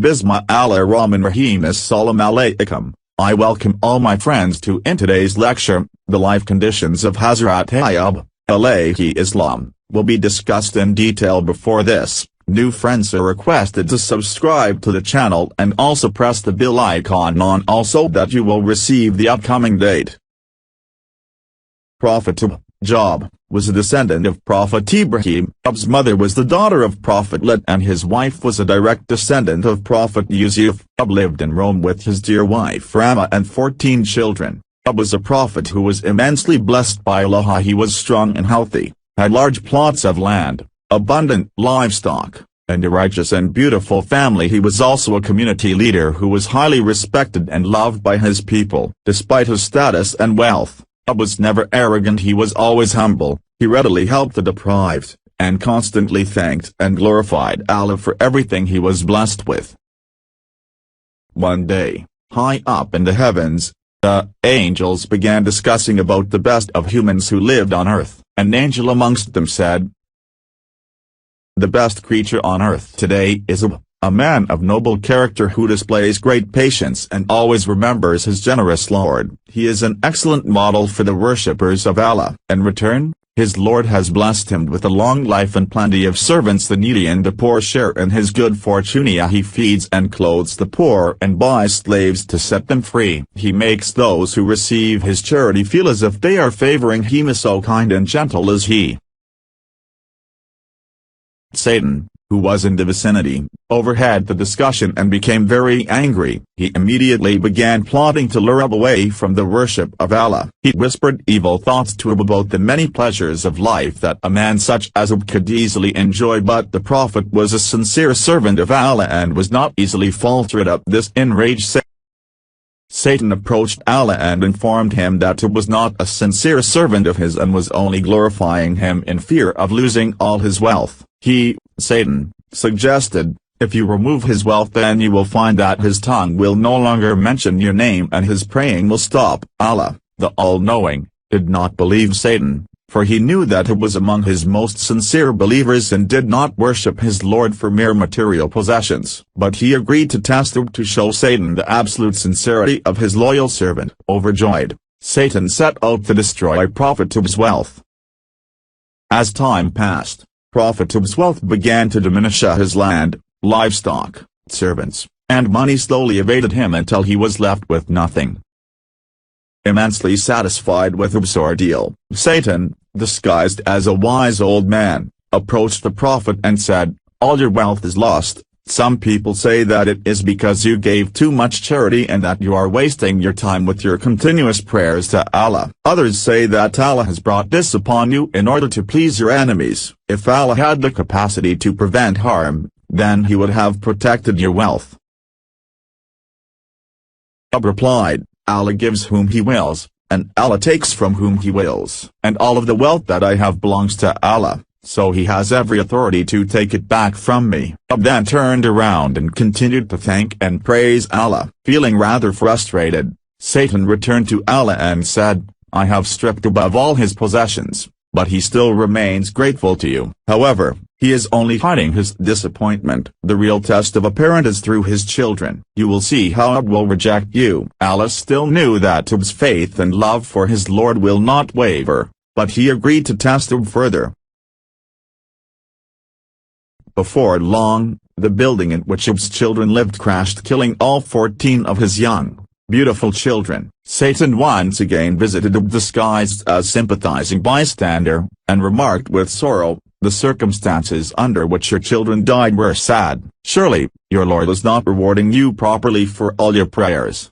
Bismillahir-Rahmanir-Rahim. Assalamu alaikum. I welcome all my friends to in today's lecture. The life conditions of Hazrat Ayyub, alaihissalam, will be discussed in detail. Before this, new friends are requested to subscribe to the channel and also press the bell icon on also that you will receive the upcoming date. Prophet Job was a descendant of Prophet Ibrahim. Job's mother was the daughter of Prophet Lot and his wife was a direct descendant of Prophet Yusuf. Job lived in Rome with his dear wife Rama and 14 children. Job was a prophet who was immensely blessed by Allah. He was strong and healthy, had large plots of land, abundant livestock, and a righteous and beautiful family. He was also a community leader who was highly respected and loved by his people. Despite his status and wealth, Job was never arrogant. He was always humble. He readily helped the deprived, and constantly thanked and glorified Allah for everything he was blessed with. One day, high up in the heavens, the angels began discussing about the best of humans who lived on earth. An angel amongst them said, "The best creature on earth today is a man of noble character who displays great patience and always remembers his generous Lord. He is an excellent model for the worshippers of Allah. In return, his Lord has blessed him with a long life and plenty of servants. The needy and the poor share in his good fortune. He feeds and clothes the poor and buys slaves to set them free. He makes those who receive his charity feel as if they are favoring him. So kind and gentle is he." Satan, who was in the vicinity, overheard the discussion and became very angry. He immediately began plotting to lure Job away from the worship of Allah. He whispered evil thoughts to Job about the many pleasures of life that a man such as Job could easily enjoy. But the Prophet was a sincere servant of Allah and was not easily faltered. At this enraged Satan approached Allah and informed him that Job was not a sincere servant of his and was only glorifying him in fear of losing all his wealth. Satan, suggested, "If you remove his wealth then you will find that his tongue will no longer mention your name and his praying will stop." Allah, the All-Knowing, did not believe Satan, for he knew that he was among his most sincere believers and did not worship his Lord for mere material possessions. But he agreed to test him to show Satan the absolute sincerity of his loyal servant. Overjoyed, Satan set out to destroy Prophet Job's wealth. As time passed, Prophet Job's wealth began to diminish. His land, livestock, servants, and money slowly evaded him until he was left with nothing. Immensely satisfied with Job's ordeal, Satan, disguised as a wise old man, approached the Prophet and said, "All your wealth is lost. Some people say that it is because you gave too much charity and that you are wasting your time with your continuous prayers to Allah. Others say that Allah has brought this upon you in order to please your enemies. If Allah had the capacity to prevent harm, then he would have protected your wealth." Job replied, "Allah gives whom he wills, and Allah takes from whom he wills. And all of the wealth that I have belongs to Allah, so he has every authority to take it back from me." Job then turned around and continued to thank and praise Allah. Feeling rather frustrated, Satan returned to Allah and said, "I have stripped Job of all his possessions, but he still remains grateful to you. However, he is only hiding his disappointment. The real test of a parent is through his children. You will see how Job will reject you." Allah still knew that Job's faith and love for his Lord will not waver, but he agreed to test Job further. Before long, the building in which Job's children lived crashed, killing all 14 of his young, beautiful children. Satan once again visited Job disguised as sympathizing bystander, and remarked with sorrow, "The circumstances under which your children died were sad. Surely, your Lord is not rewarding you properly for all your prayers."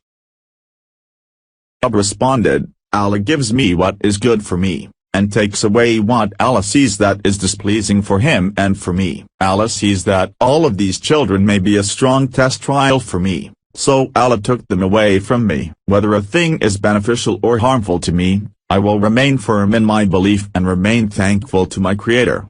Job responded, "Allah gives me what is good for me, and takes away what Allah sees that is displeasing for him and for me. Allah sees that all of these children may be a strong test trial for me, so Allah took them away from me. Whether a thing is beneficial or harmful to me, I will remain firm in my belief and remain thankful to my Creator."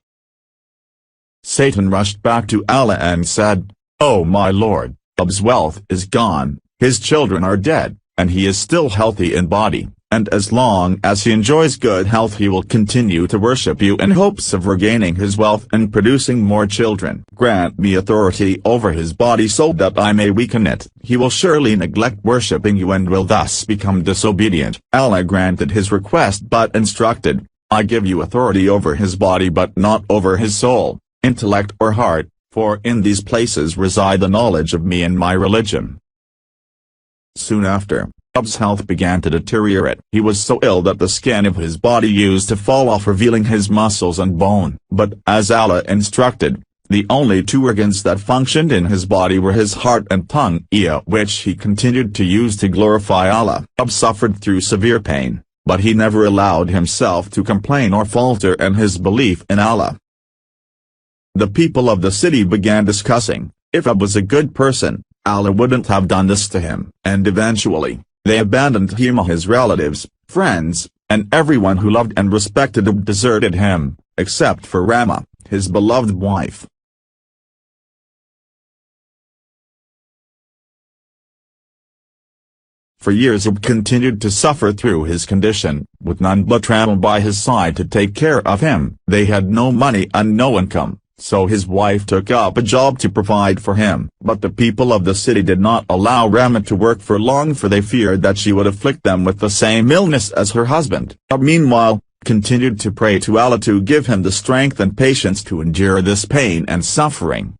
Satan rushed back to Allah and said, "Oh my Lord, Job's wealth is gone, his children are dead, and he is still healthy in body. and as long as he enjoys good health he will continue to worship you in hopes of regaining his wealth and producing more children. Grant me authority over his body so that I may weaken it. He will surely neglect worshipping you and will thus become disobedient." Allah granted his request but instructed, "I give you authority over his body but not over his soul, intellect or heart, for in these places reside the knowledge of me and my religion." Soon after, Ayyub's health began to deteriorate. He was so ill that the skin of his body used to fall off, revealing his muscles and bone. But as Allah instructed, the only two organs that functioned in his body were his heart and tongue, which he continued to use to glorify Allah. Ayyub suffered through severe pain, but he never allowed himself to complain or falter in his belief in Allah. The people of the city began discussing, if Ayyub was a good person, Allah wouldn't have done this to him. And eventually, they abandoned him. His relatives, friends, and everyone who loved and respected him deserted him, except for Rama, his beloved wife. For years Ayyub continued to suffer through his condition, with none but Rama by his side to take care of him. They had no money and no income, so his wife took up a job to provide for him. But the people of the city did not allow Rama to work for long, for they feared that she would afflict them with the same illness as her husband. Ayyub meanwhile, continued to pray to Allah to give him the strength and patience to endure this pain and suffering.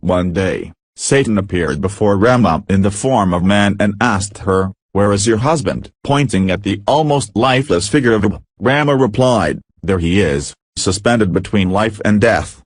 One day, Satan appeared before Rama in the form of man and asked her, "Where is your husband?" Pointing at the almost lifeless figure of Ayyub, Rama replied, "There he is, suspended between life and death."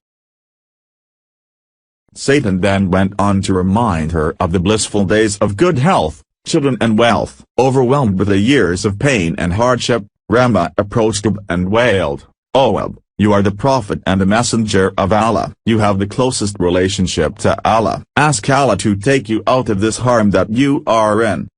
Satan then went on to remind her of the blissful days of good health, children and wealth. Overwhelmed with the years of pain and hardship, Rama approached Ayyub and wailed, "O Ayyub, you are the prophet and the messenger of Allah. You have the closest relationship to Allah. Ask Allah to take you out of this harm that you are in."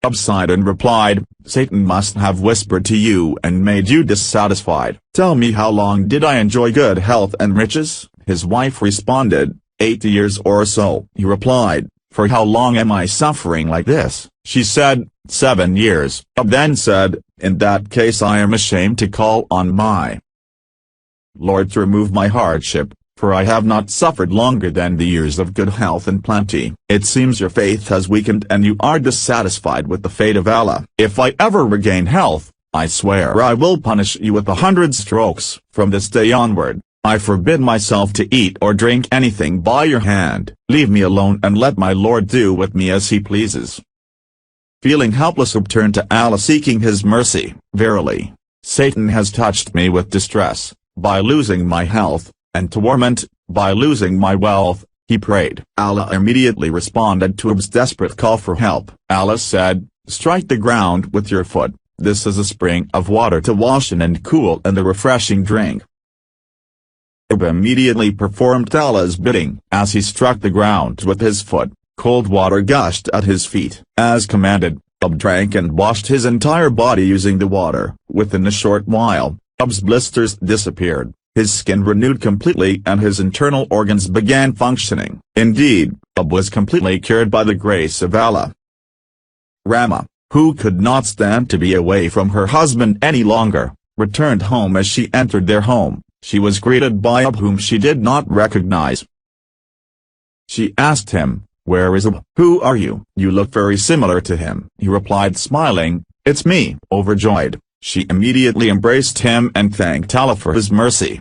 Ayyub sighed and replied, "Satan must have whispered to you and made you dissatisfied. Tell me, how long did I enjoy good health and riches?" His wife responded, 80 years or so. He replied, "For how long am I suffering like this?" She said, 7 years. Ayyub then said, "In that case I am ashamed to call on my Lord to remove my hardship, for I have not suffered longer than the years of good health and plenty. It seems your faith has weakened and you are dissatisfied with the fate of Allah. If I ever regain health, I swear I will punish you with 100 strokes. From this day onward, I forbid myself to eat or drink anything by your hand. Leave me alone and let my Lord do with me as he pleases." Feeling helpless, Ayyub turned to Allah seeking his mercy. "Verily, Satan has touched me with distress, by losing my health, and torment, by losing my wealth," he prayed. Allah immediately responded to Ayyub's desperate call for help. Allah said, "Strike the ground with your foot, this is a spring of water to wash in and cool and a refreshing drink." Ayyub immediately performed Allah's bidding. As he struck the ground with his foot, cold water gushed at his feet. As commanded, Ayyub drank and washed his entire body using the water. Within a short while, Ayyub's blisters disappeared, his skin renewed completely and his internal organs began functioning. Indeed, Ayyub was completely cured by the grace of Allah. Rama, who could not stand to be away from her husband any longer, returned home. As she entered their home, she was greeted by Ayyub, whom she did not recognize. She asked him, "Where is Ayyub? Who are you? You look very similar to him." He replied smiling, "It's me." Overjoyed, she immediately embraced him and thanked Allah for his mercy.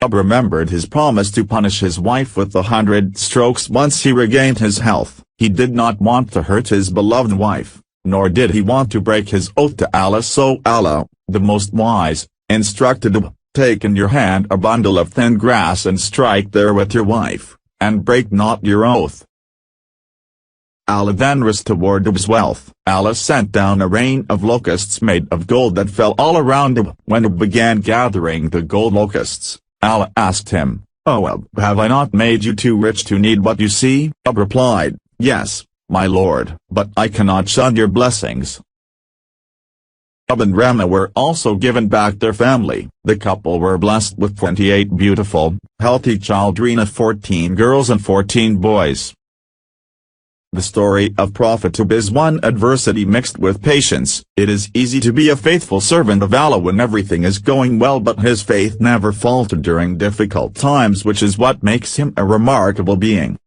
Ayyub remembered his promise to punish his wife with 100 strokes once he regained his health. He did not want to hurt his beloved wife, nor did he want to break his oath to Allah. So Allah, the Most Wise, instructed Ayyub, "Take in your hand a bundle of thin grass and strike there with your wife, and break not your oath." Allah then restored Ayyub's wealth. Allah sent down a rain of locusts made of gold that fell all around Ayyub. When Ayyub began gathering the gold locusts, Allah asked him, "O Ayyub, have I not made you too rich to need what you see?" Ayyub replied, "Yes, my Lord, but I cannot shun your blessings." Ayyub and Rama were also given back their family. The couple were blessed with 28 beautiful, healthy children of 14 girls and 14 boys. The story of Prophet Ayyub is one adversity mixed with patience. It is easy to be a faithful servant of Allah when everything is going well, but his faith never faltered during difficult times, which is what makes him a remarkable being.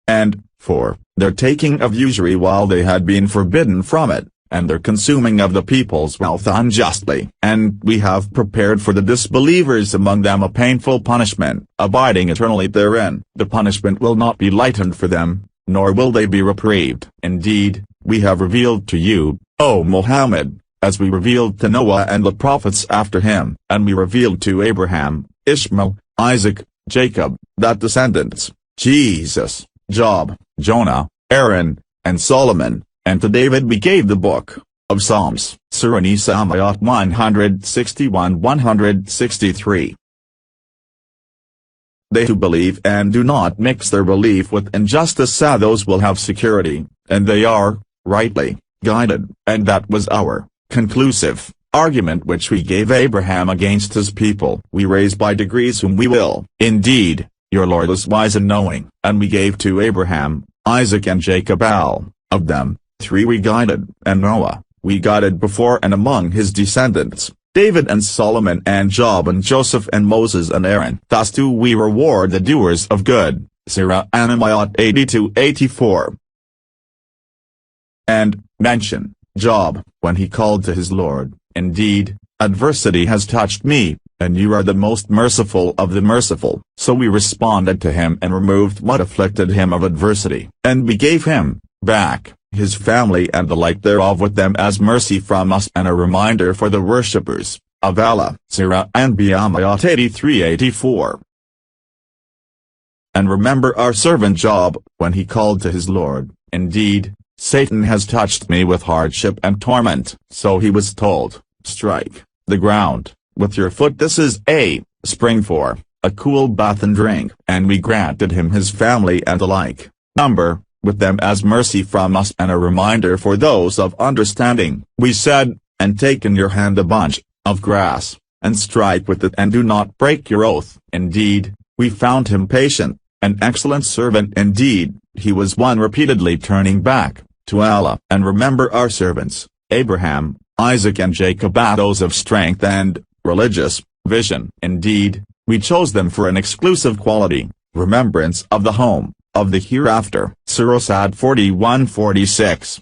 And, 4, their taking of usury while they had been forbidden from it, and their consuming of the people's wealth unjustly. And we have prepared for the disbelievers among them a painful punishment, abiding eternally therein. The punishment will not be lightened for them, nor will they be reprieved. Indeed, we have revealed to you, O Muhammad, as we revealed to Noah and the prophets after him, and we revealed to Abraham, Ishmael, Isaac, Jacob, that descendants, Jesus, Job, Jonah, Aaron, and Solomon, and to David we gave the book of Psalms. Surah Nisa ayat 161-163. They who believe and do not mix their belief with injustice, those will have security, and they are, rightly, guided. And that was our conclusive argument which we gave Abraham against his people. We raise by degrees whom we will. Indeed, your Lord is wise and knowing. And we gave to Abraham, Isaac and Jacob all of them. 3 we guided, and Noah, we guided before and among his descendants, David and Solomon and Job and Joseph and Moses and Aaron. Thus do we reward the doers of good. Surah An-Naml 80-84. And, mention, Job, when he called to his Lord, indeed, adversity has touched me, and you are the most merciful of the merciful. So we responded to him and removed what afflicted him of adversity. And we gave him, back, his family and the like thereof with them as mercy from us and a reminder for the worshippers of Allah. Surah An-Biya 83-84. And remember our servant Job, when he called to his Lord, indeed, Satan has touched me with hardship and torment. So he was told, strike the ground with your foot, this is a spring for a cool bath and drink. And we granted him his family and the like number with them as mercy from us and a reminder for those of understanding. We said, and take in your hand a bunch of grass, and strike with it and do not break your oath. Indeed, we found him patient, an excellent servant indeed, he was one repeatedly turning back to Allah. And remember our servants, Abraham, Isaac and Jacob, those of strength and religious vision. Indeed, we chose them for an exclusive quality, remembrance of the home of the hereafter. Surah Sad 41-46.